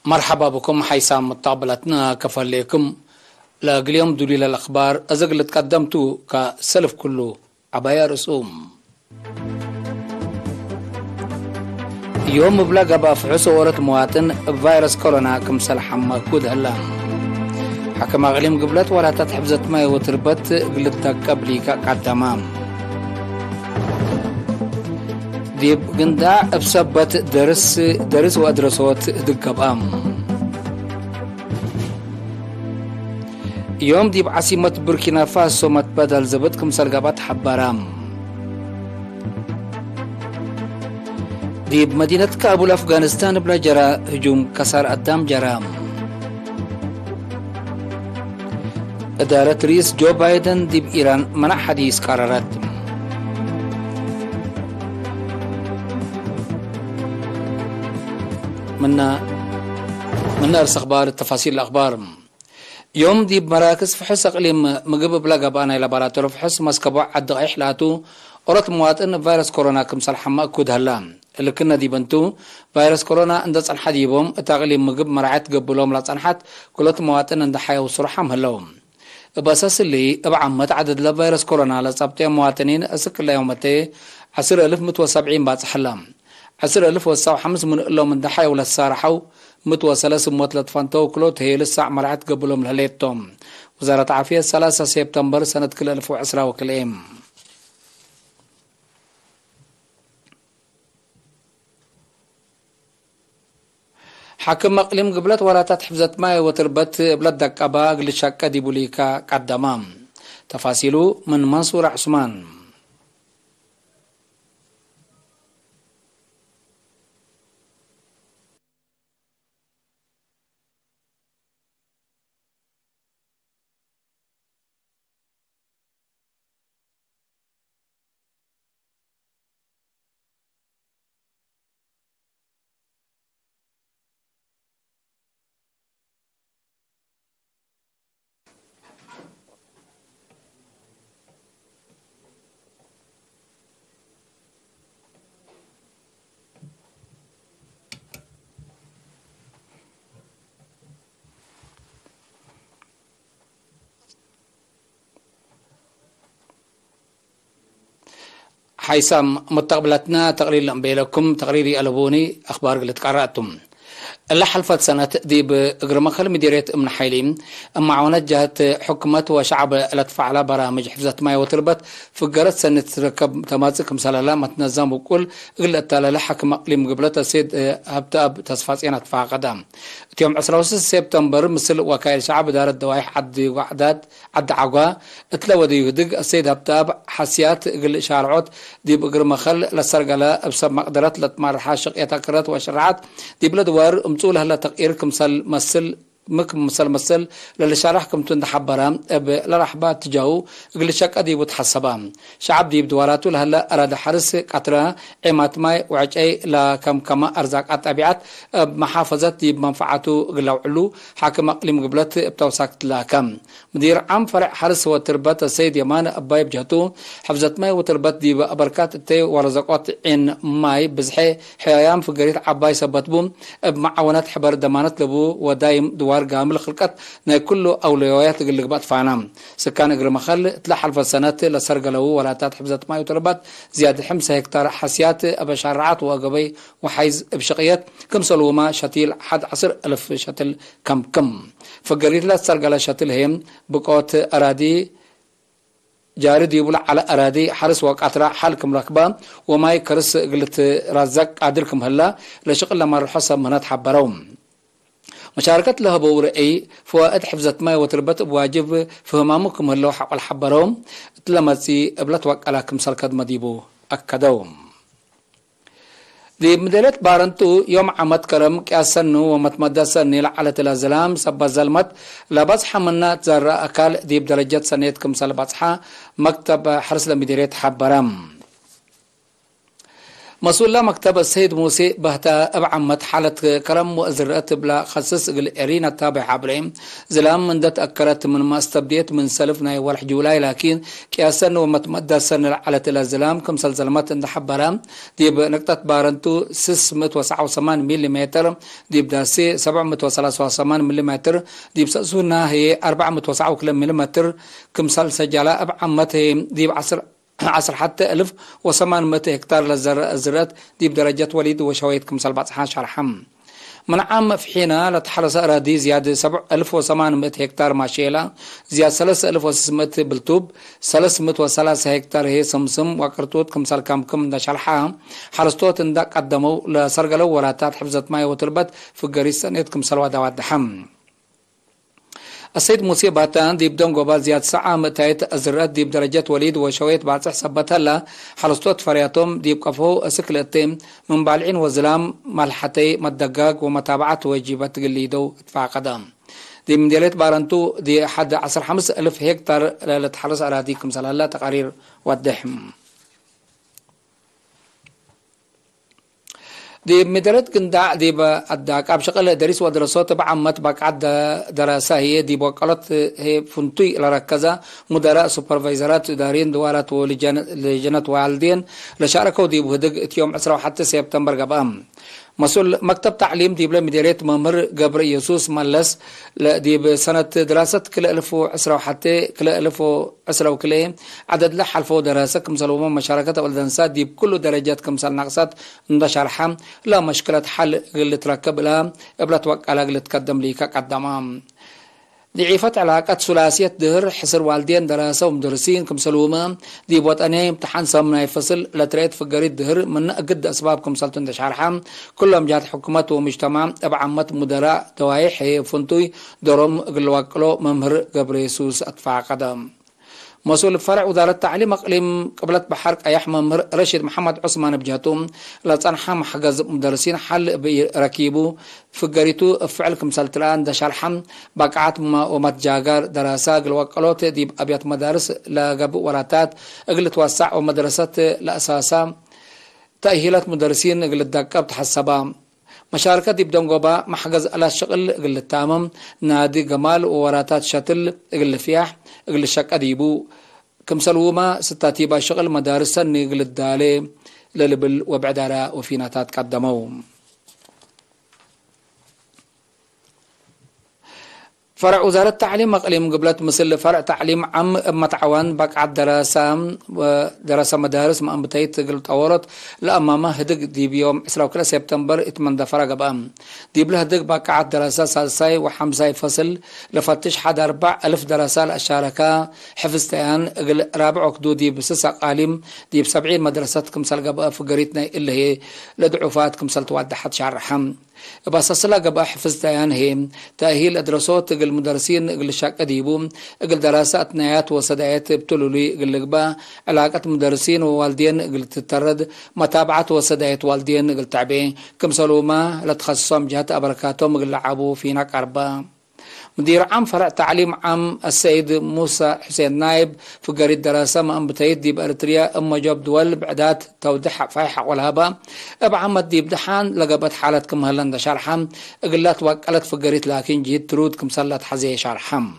مرحبا بكم حيسام متقبلتنا كفليكم اليوم دليل الأخبار أزغل تقدمتو كسلف كله عبايا رسوم يوم بلا قبا فحصو ورت مواطن فيروس كورونا كمسال حما كود هلا حكم أغليم قبلت ولا تتحبزت ماي وتربت قلتك قبلي كعدمام ديب قندع بسبت درس وأدرسوت دقبام يوم ديب عاصمة بوركينا فاسو متبدل زبطكم سرقبات حبارام ديب مدينة كابول أفغانستان بلا جرى هجوم كسر أدام جرام إدارة رئيس جو بايدن ديب إيران منع حديث قرارات من أرس أخبار التفاصيل الأخبار يوم دي مراكز فحص أقليم مقبب بلا قبانا إلى باراتور فحص مسكبوا عد إحلاتو أورت مواطن فيروس كورونا كمسال حما كود هلام اللي كنا دي بنتو فيروس كورونا عند صنحة ديبهم تغليم مقب مرعات قبلهم لا صنحات كلت مواطن عند حياة وصرحهم هلوم بأساس اللي بعمت عدد لفيروس كورونا لصابتين مواطنين أسك الله يومتي 10,170 باص حلام 10,005 من اللهم من دحايا ولا السارحو متوصلة سموت لطفانتو كلوت هي لسه مرعت قبلهم لهليتهم وزارة عافية 3 سبتمبر سنة كل 2010 وكلام حاكم اقليم قبلت ولا تحفزت ماي وتربت بلد دقبا قلشاكا دي بوليكا قدامام تفاصيله من منصور عثمان حيسام متقبلتنا تقرير لأنبيلكم تقريري ألبوني أخبار قلت قرأتم اللي حلفت سنة دي بقرمخل مديرية أمن حيليم أما عونت جهة حكومة وشعب لتفعل برامج حفظة ماء وتربت فقرت سنة تركب تماسك مسالة ما تنظم وكل قلت تالا حكم أقليم قبلت السيد هبتاب تصفاصين أتفاق قدام يوم 10 سبتمبر مثل وكايل شعب دار الدوايح عد وعدات عد عقوى اتلو دي يهدق السيد هبتاب حسيات قل شارعوت دي بقرمخل لسرقلة بسب مقدرات لتمار حاشق يتكرت وشرعات دي بلدوار مطول هلا تقيركم مسل مكم مسل للي شارحكم تند حبرام لرحبات تجاو قل شك ادي وتحسبام شعب دي بدواراتو لهلا اراد حرس قطره عمات ماي وعجي لا كم ارزاق الطبيعات محافظه دي بمنفعته قلعلو حاكم اقليم قبلت بتوساكت لاكم مدير عام فرع حرس وتربات السيد يمان اباي بجهته حفظت ماي وتربات دي بركات التي ورزقات عين ماي بزحي حيام في قريه عباي سبتبوم بمعونات حبر ضمانات لبو ودايم قامل خلقت نا كله اولويات اللي قبات فانام سكان اجر مخل تلحل في السنه لسرقلو ولا تحفظت ما يتربط زياده 5 هكتار حسيات ابشارعات واقبي وحيز بشقيات كم سلوما شتيل 11,000 شتل كم فقريت لا سرقله شتل هم بقوت اراضي جاري ديبول على اراضي حرس وقاترا حالكم ركبه وما يكرس قلت رزق قادركم هلا لشغل لما الحسب منات حبروم مشاركة لها بورئي فوائد حفظت ماء وتربت بواجب فهمامكم هلو حق الحبروم تلمسي قبلت وقالاكم سركد مديبو أكدوم دي مدينة بارنتو يوم عمد كرم كاسنو ومتمدى سني لعلة الازلام سبا زلمت لبصحة منا تزرع أكال دي بدرجة سنيتكم سلبصحة مكتب حرس لمديرية حبرام مسؤول مكتب السيد موسى بهتا أبعمت حالة كرم وأزرقت بلا خصص الإرينا التابع عبرين زلام من دت أكرت من ما استبديت من سلفنا والح جولاي لكن كياسن ومتمدى سن على الزلام كم سلزلمات عند حبرام دي بنقطة بارنتو 679 ملم دي بداسي 783 ملم دي بسأسونا هي 409 ملم كم سلسجالة أبعمت هي دي بعصر حتى 1800 هكتار للزرات دي بدرجة وليد وشويت كم سلبات حاشر حم من عام في حينها لتحرس أراضي زيادة 1800 هكتار ماشيلا زيادة 3600 بالطوب 303 هكتار هي سمسم وقرطوت كم سال كم دشالحا حرستوت اندك قدموا لسرقلو ولاتات حفظت ماي وتربت في قريس سنة كم سال ودوات دحم السيد موسى باتان دي بدون قبال زياد ساعة متايت أزرات دي بدرجة وليد وشويت بعد حسبتها لا حرستوت فرياتهم دي بقفو أسكلتهم من بالعين وزلام ملحتي مدقاق ومتابعة واجبات قليدو ادفع قدام دي من ديالات بارنتو دي حد 15,000 هكتار لتحرس أراضيكم سلالة تقارير والدحم دي مدرت كندا دي بأداك أبشغل درس ودراسات بعمت بقعد دراسة هي دي بوكالات هي فنتي لركزة مدراء سوبرفايزرات إداريين دوارات ولجنة والدين لشاركوا دي بهدق يوم 10 حتى سبتمبر قبام مسؤول مكتب تعليم دي بلا مديرية ممر جبر يسوس ملس دي بسنة دراسة كل 1010 حتى كل 1010 وكله عدد لحلفو دراسة كمسلوما مشاركة والدنسات دي بكل درجات كمسل نقصات ندشر حم لا مشكلة حل اللي تركب لها قبل توقع على اللي تقدم ليك قدامام ضعيفة علاقات ثلاثية دهر حصر والدين دراسة ومدرسين كمسلوما دي بوطنية امتحان سمنا يفصل لتريد في قريد دهر من قد أسباب كمسلتون دشارحام كلهم جات حكومات ومجتمع أبعمت مدراء دوايح فنتوي درم قلوكلو ممهر قبريسوس أدفع قدم مسؤول فرع وزارة التعليم أقليم قبلت بحرق أيح ممر رشيد محمد عثمان بجاتوم لتصنحام حجز مدرسين حل بركيبو فقريتو فعلكم سلطلان دشالحم بقعات ومتجاجر دراسة الوقلوت دي أبيات مدارس لقب وراتات أقل توسع ومدرسات لأساسا تأهيلات مدرسين أقل الدقاب تحسبا مشاركة دي بدون قبا محجز على الشغل أقل التامم نادي جمال ووراتات شتل أقل فيح أقل الشك أديبو كمسلوما ستاتي با شغل مدارسا نقل الدالي للبل وبعدارا وفيناتات قدموا فرع وزارة التعليم أقليم قبلت مثل فرع تعليم عام متعاون بقعد دراسة مدارس ما أنبتيت قلت أورط لأمامه هدق دي بيوم 10 سبتمبر 8 فرق بأم دي بله هدق بقعد دراسة سالساي وحمساي فصل لفتش حد 4,000 دراسة الشاركة حفظتيان رابع أكدودي بسسة قاليم دي ب70 مدرسة كمسال قبا فقريتنا اللي هي لدعوفات كمسال تواد حد شعر رحم بس أصلا قبا حفظتيان هي تأهيل أدرسوت قل مدرسين قل شاك أديبو قل دراسات نهايات وصدايات بتلولي قل قبا علاقة مدرسين ووالدين قل تترد متابعة وصدايات والدين قل تعبين كم سلوما لتخصصهم جهة أبركاتهم قل لعبوا فينا قربا مدير عام فرع تعليم عام السيد موسى حسين نايب في قرية دراسة ما أنبتيت دي بأريتريا أما جاب دول بعدات توضيح فايحة والهبا أبعمد دي بدحان لقبت حالتكم هلندا شرحم قلت وقلت في قرية لكن جيت ترودكم سلت حزي شرحم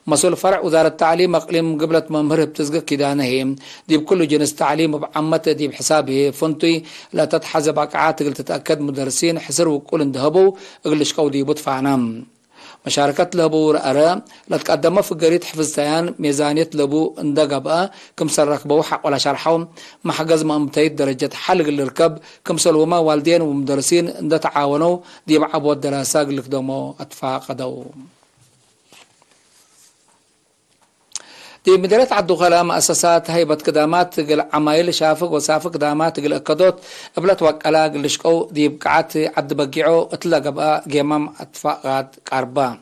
مسؤول فرع وزارة التعليم أقليم قبلت ممهر بتزقق كدانهم دي بكل جنس تعليم بعمته دي بحسابه فنتي لا تتحزب بقعات قل تتأكد مدرسين حسر وكل اندهبوا قلش قودي بدفعنام مشاركة لبو رأرا لتقدم في قرية حفظتيان ميزانية لبو اندقبا كم سرق بوحق ولا شرحهم محجز ما امتيت درجة حلق الركب كم سلوما والدين ومدرسين اند تعاونوا دي بعبو الدراسة قلق دومو اتفاقدو دي مديرية عالدخلاء مؤسسات هيبة قدامات عمايل شافق وسافق قدامات أكدوت قبلت وقلا قلشقو دي بقعات عد بقيعو اتلقى بقى جيمام اتفاقات قربا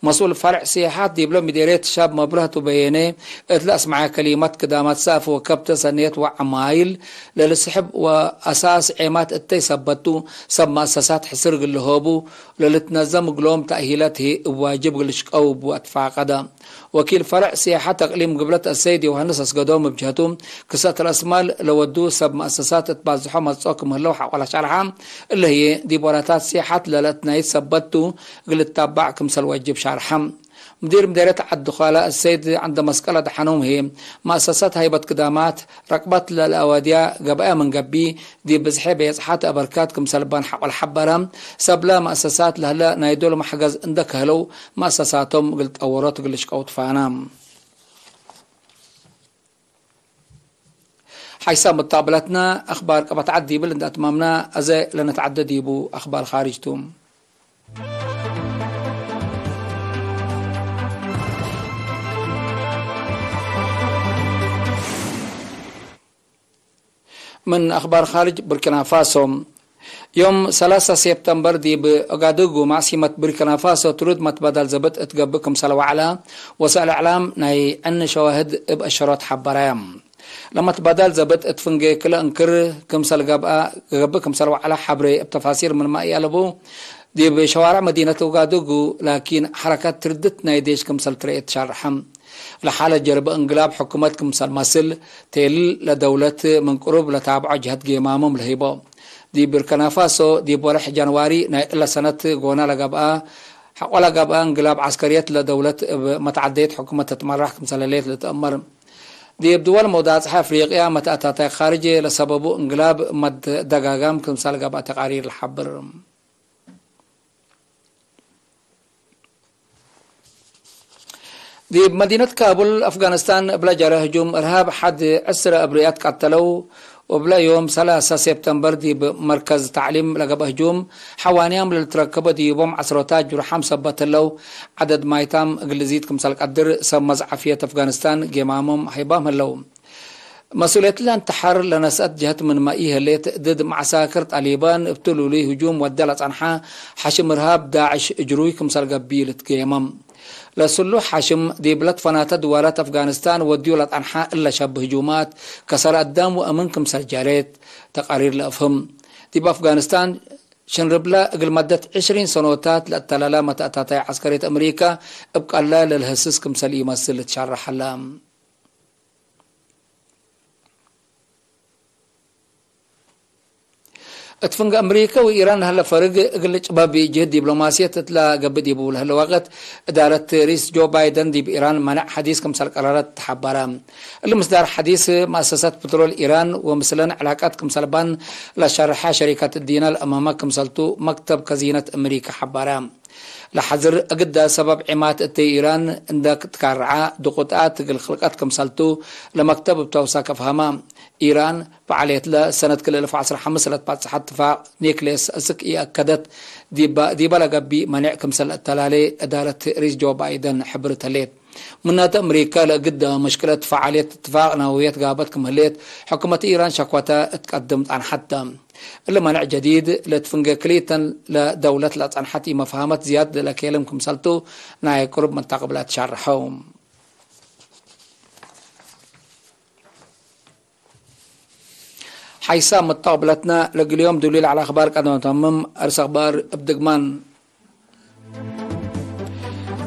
مسؤول فرع سياحات دي بلا مديرية شاب مبرهة بياني اتلاس مع كلمات قدامات ساف وكبت سنيت وعمايل للسحب وأساس عيمات التي سبتو سب مؤسسات حسر قلهوبو للتنظم قلوم تأهيلات هي واجب قلشقو بو اتفاق قدام وكيل فرع سياحة تقليم أقليم قبلة السيد يوهنس أسقدوم بجهتهم كسات الأسمال لودو سب مؤسسات تبازحوا مصوكم اللوحة ولا شرحام اللي هي ديبوراتات سياحات للتنايت سبتو قلت تابعكم سلوجب شرحام مدير مديرية الدخلاء السيد عند مسكلة دحنوم هي مؤسسات هيبة قدامات رقبت للأوادية قبقى من قبي دي بزحي يصحات أبركاتكم سلبان حق والحبرام سبلا مؤسسات لهلا نايدول محجز عندك هلو مؤسساتهم قلت أورات قلش قوت فانام حيث متقابلتنا أخبار كبتعدي بلند أتمامنا أزي لنتعدد يبو أخبار خارجتهم من أخبار خارج بوركينا فاسو يوم 3 سبتمبر دي بأغادوغو معصمة بوركينا فاسو ترد متبادل زبط اتقبكم سلوى على وسائل الإعلام ناي أن شواهد بأشارات حبرايم لما تبادل زبط اتفنجي كلا انكر كمسل قبكم سلوى على حبري بتفاصيل من ما يالبو دي بشوارع مدينة أغادوغو لكن حركات تردت نايديش كمسل تريت شرحم لحالة جرب انقلاب حكومتكم سلماسل تيل لدولة من قرب لتابع جهة جيمامهم الهيبو دي بوركينا فاسو دي بورح جانواري إلا سنة قونا لقبقى ولا قبقى انقلاب عسكريات لدولة متعدية حكومة تتمرح كمسلاليت لتأمر دي بدول موضوعات أفريقيا متأتاتي خارجي لسببو انقلاب مد دقاقام كمسال قبقى تقارير الحبر دي بمدينة كابول أفغانستان بلا جرى هجوم إرهاب حد 10 أبريات قتلوا وبلا يوم 3 سبتمبر دي بمركز تعليم لقب هجوم حوانيام للتركبة دي بوم عسروتات جرحام سبت له عدد مايتام اقلزيت كمسال قدر سمز عفية أفغانستان جمامهم حيبام اللوم مسؤولية الانتحار لنسأت جهة من مائيها اللي ضد معساكر طالبان ابتلوا لي هجوم ودلت عنها حشم إرهاب داعش اجروي كمسال قبيلة جمام لسلو حاشم دي بلد فنات دوارات أفغانستان وديولت أنحاء إلا شاب هجومات كسر الدم وأمنكم سجارات تقارير لأفهم دي بأفغانستان شنربلا قل مدة 20 سنوات لأتلالا متأتاتي عسكرية أمريكا ابقى الله للهسسكم سليمة سلة شرح اللام اتفنق أمريكا وإيران هلا فرق قلت بابي جهد دبلوماسية تتلا قبل يبول هلا وقت إدارة رئيس جو بايدن دي بإيران منع حديث كمسال قرارات حبارة المصدر حديث مؤسسات بترول إيران ومثلا علاقات كمسال بان لشرحها شركات الدينة الأمامة كمسالتو مكتب خزينة أمريكا حبارة لحظر أقد سبب عمات إيران عندك تكرع دقوطات الخلقات كمسالتو لمكتب بتوساك فهما إيران فعليت له سنة كل 2015 بعد صحة اتفاق نيكليس أسك أكدت دي بلغ بمنع كمسال التلالي إدارة رئيس جو بايدن حبرت هليت منات أمريكا لقد مشكلة فعالية اتفاق نوويات قابتكم هليت حكومة إيران شكوتها اتقدمت عن حتى إلا منع جديد لتفنق كليتا لدولة لأنحتي مفهمت زيادة لكيلمكم سلتو ناي قرب من تقبلات شرحهم حيث متقابلتنا لقى اليوم دليل على أخبار قدم تمم أرس أخبار بدقمان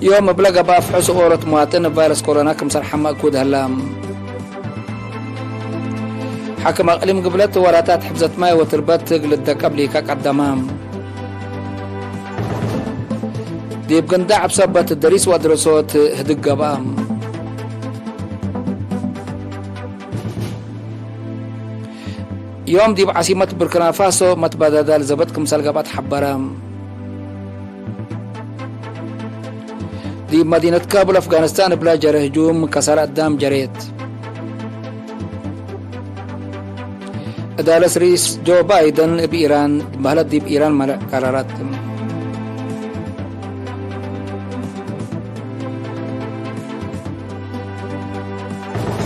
يوم بلغ باف حسو أورة مواطن فيروس كورونا كمسر حما أكود هلام حكم أقليم قبلت وراتات حفظت ماي وتربت قلت قبلي كقدمام دي بقندع بسبت الدريس ودرسوت هدق قبام يوم دي بعاصمة بوركينا فاسو متبادل زبطكم سلقبات حبرام دي مدينة كابول أفغانستان بلا جرى هجوم كسر الدم جريت إدارة رئيس جو بايدن بإيران بهلت دي بإيران ملع قرارات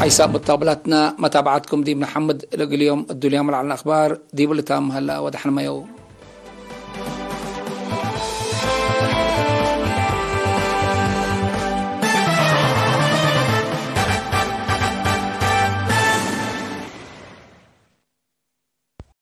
حساب متابعتنا متابعتكم دي محمد اليوم الدنيا على الأخبار دي بلتام هلا ودحنا ما يو